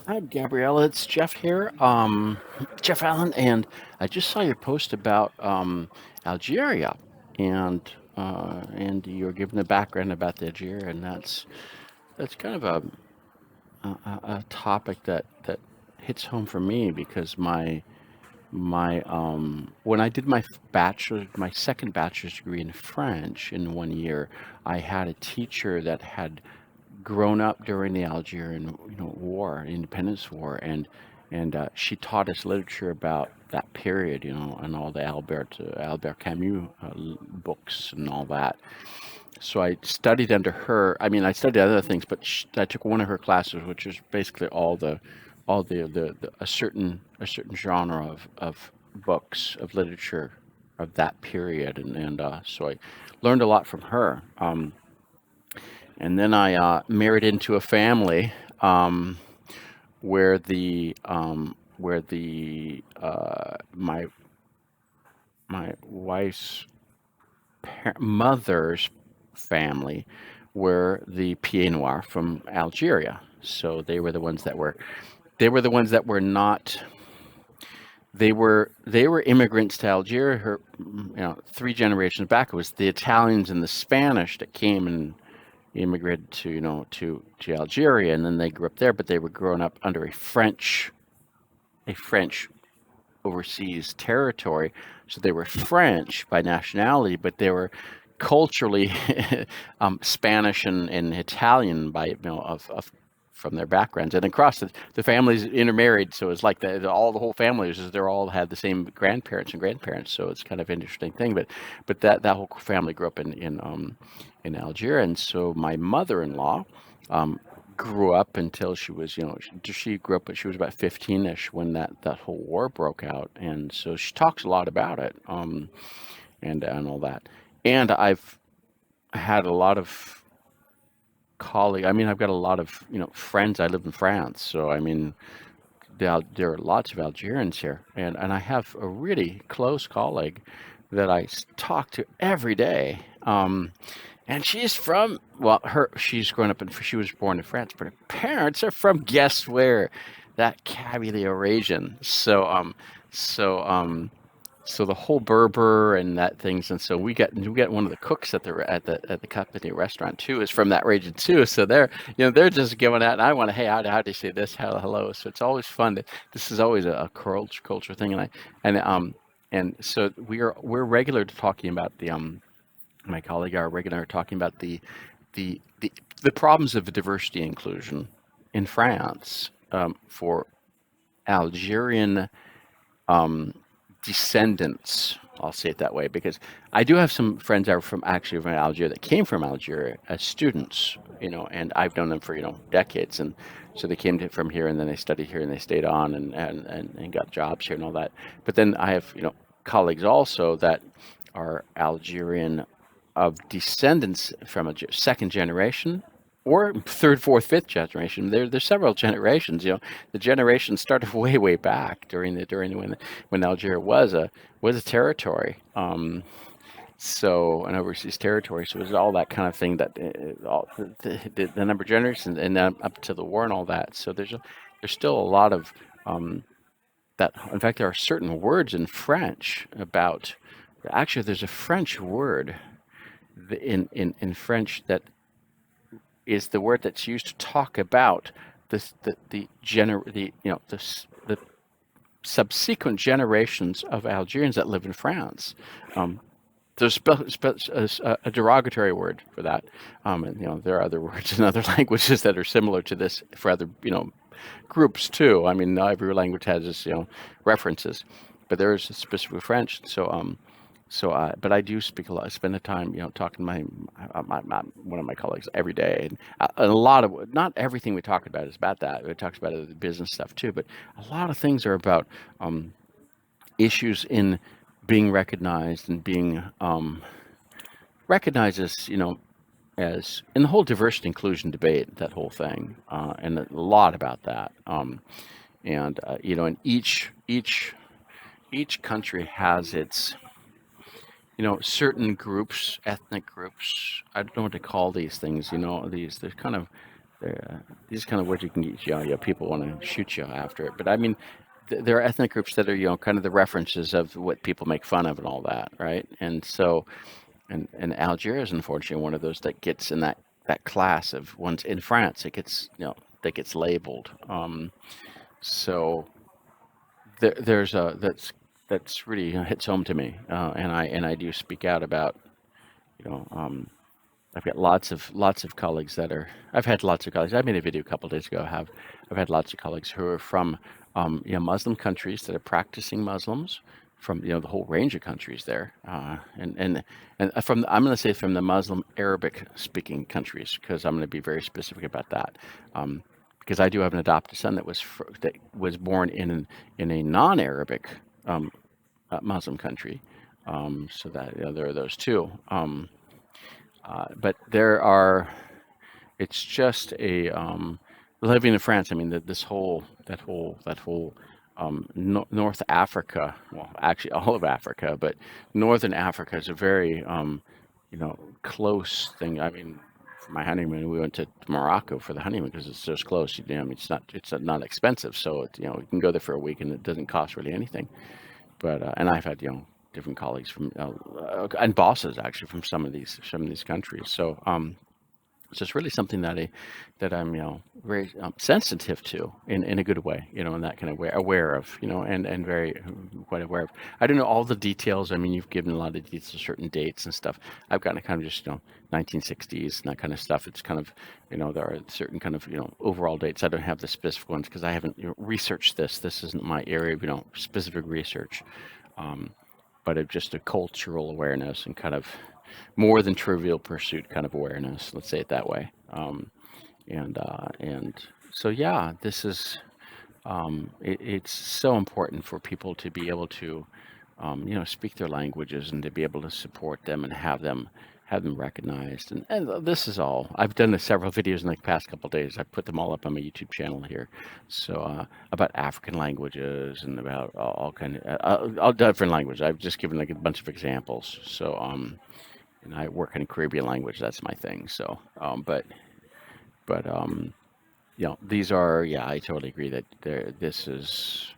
Hi, Gabriella. It's Jeff here, Jeff Allen, and I just saw your post about Algeria, and and you're giving the background about the Algeria, and that's kind of a topic that hits home for me because my when I did my second bachelor's degree in French in 1 year, I had a teacher that had grown up during the Algerian, war, Independence War, and she taught us literature about that period, and all the Albert Camus books and all that. So I studied under her. I mean, I studied other things, but I took one of her classes, which is basically all the a certain genre of books of literature of that period, and so I learned a lot from her. And then I married into a family um, where my wife's mother's family were the Pieds Noirs from Algeria. So they were the ones that were not. They were immigrants to Algeria. Three generations back, it was the Italians and the Spanish that came and immigrated to Algeria, and then they grew up there, but they were growing up under a French overseas territory. So they were French by nationality, but they were culturally Spanish and Italian by of from their backgrounds, and across the families intermarried. So it's like all the whole families, they're all had the same grandparents. So it's kind of interesting thing. But that whole family grew up in Algeria, and so my mother-in-law um, grew up until she was, she grew up, but she was about 15ish when that whole war broke out, and so she talks a lot about it, and all that. And I've had a lot of colleagues. I mean, I've got a lot of friends. I live in France, so I mean, there are lots of Algerians here, and I have a really close colleague that talk to every day. And she's from, well, she's grown up she was born in France, but her parents are from, guess where? That Kabylie region. So so the whole Berber and that things, and so we get one of the cooks at the company restaurant too is from that region too. So they're just giving out, and I want to, hey, how do you say this? Hello. So it's always fun. This is always a culture thing, and so we're regular to talking about my colleague are regular talking about the the, the problems of diversity and inclusion in France for Algerian um, descendants. I'll say it that way because I do have some friends that are from Algeria that came from Algeria as students, and I've known them for decades, and so they came from here and then they studied here and they stayed on and got jobs here and all that. But then I have colleagues also that are Algerian of descendants from a second generation or third, fourth, fifth generation. There's several generations. The generation started way back during when Algeria was a territory. So an overseas territory. So it was all that kind of thing that all the number of generations and then up to the war and all that. So there's still a lot of that. In fact, there are certain words in French about. Actually, there's a French word in French that is the word that's used to talk about this the subsequent generations of Algerians that live in France. Um, there's a derogatory word for that, and there are other words in other languages that are similar to this for other groups too. I mean, not every language has its references, but there is a specific French. But I do speak a lot. I spend the time, talking to one of my colleagues every day, and a lot of not everything we talk about is about that. We talk about the business stuff too, but a lot of things are about issues in being recognized and being recognized as in the whole diversity inclusion debate, that whole thing, and a lot about that. And each country has its certain groups, ethnic groups. I don't know what to call these things. These they're kind of these kind of words you can use. People want to shoot you after it, but I mean, there are ethnic groups that are kind of the references of what people make fun of and all that, right? And so, and Algeria is unfortunately one of those that gets in that class of ones in France. It gets that gets labeled. So there's a that's really hits home to me, and I do speak out about you know. I've got lots of colleagues that are. I've had lots of colleagues. I made a video a couple of days ago. I've had lots of colleagues who are from Muslim countries that are practicing Muslims from the whole range of countries there, and from I'm going to say from the Muslim Arabic speaking countries because I'm going to be very specific about that. Because I do have an adopted son that was born in a non-Arabic Muslim country, so that there are those two. But there are. It's just a living in France. I mean, that whole North Africa. Well, actually, all of Africa, but Northern Africa is a very close thing. I mean, for my honeymoon, we went to Morocco for the honeymoon because it's just close. I mean, it's not expensive, so you can go there for a week and it doesn't cost really anything. But and I've had different colleagues from and bosses actually from some of these countries. So it's really something that I'm very sensitive to in a good way, in that kind of way, aware of, and very quite aware of. I don't know all the details. I mean, you've given a lot of details of certain dates and stuff. I've gotten kind of just 1960s and that kind of stuff. It's kind of there are certain kind of overall dates. I don't have the specific ones because I haven't researched this. This isn't my area of specific research, but of just a cultural awareness and kind of more than trivial pursuit kind of awareness. Let's say it that way. And so yeah, this is it's so important for people to be able to speak their languages and to be able to support them and have them recognized. And this is all. I've done several videos in the past couple of days. I put them all up on my YouTube channel here. So about African languages and about all kind of all different languages. I've just given like a bunch of examples. So and I work in Caribbean language. That's my thing. So but these are I totally agree that this is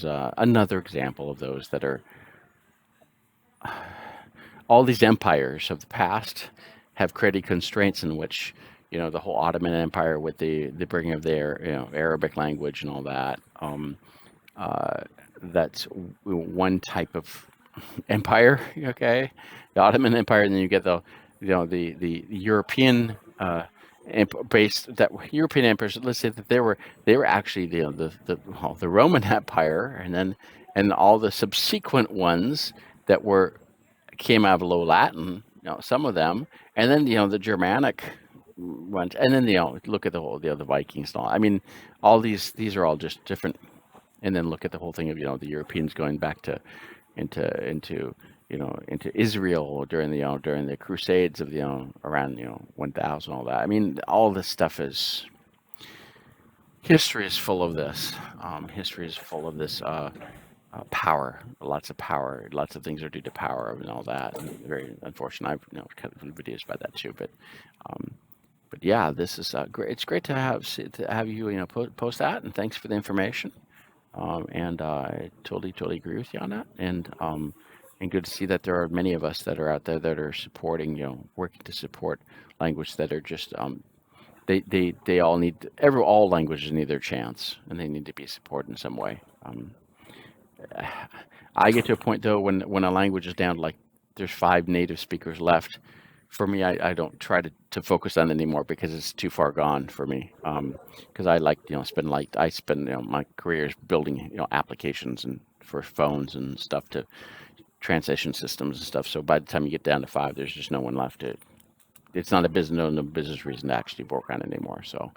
another example of those that are all these empires of the past have created constraints in which the whole Ottoman Empire with the bringing of their Arabic language and all that. That's one type of empire, okay, the Ottoman Empire, and then you get the European based that European empires. Let's say that they were actually the Roman Empire, and all the subsequent ones that came out of Low Latin, some of them, and then the Germanic ones, and then look at the Vikings and all. I mean, all these are all just different, and then look at the whole thing of the Europeans going back to into Israel during the Crusades of around 1000, all that. I mean, all this stuff is history is full of this. History is full of this power, lots of things are due to power and all that. And very unfortunate. I've kind of videos about that too, but yeah, this is great. It's great to have you post that, and thanks for the information. And I totally agree with you on that. And good to see that there are many of us that are out there that are supporting, working to support language that are just they all need all languages need their chance, and they need to be supported in some way. I get to a point though when a language is down to like there's 5 native speakers left. For me, I don't try to focus on it anymore because it's too far gone for me. Because I like I spend my career is building applications and for phones and stuff to translation systems and stuff. So by the time you get down to 5, there's just no one left. It's not a business, no business reason to actually work on it anymore. So,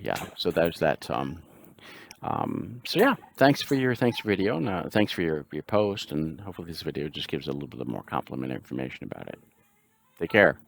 yeah. So there's that. So yeah, thanks for your video, and thanks for your post, and hopefully this video just gives a little bit more complimentary information about it. Take care.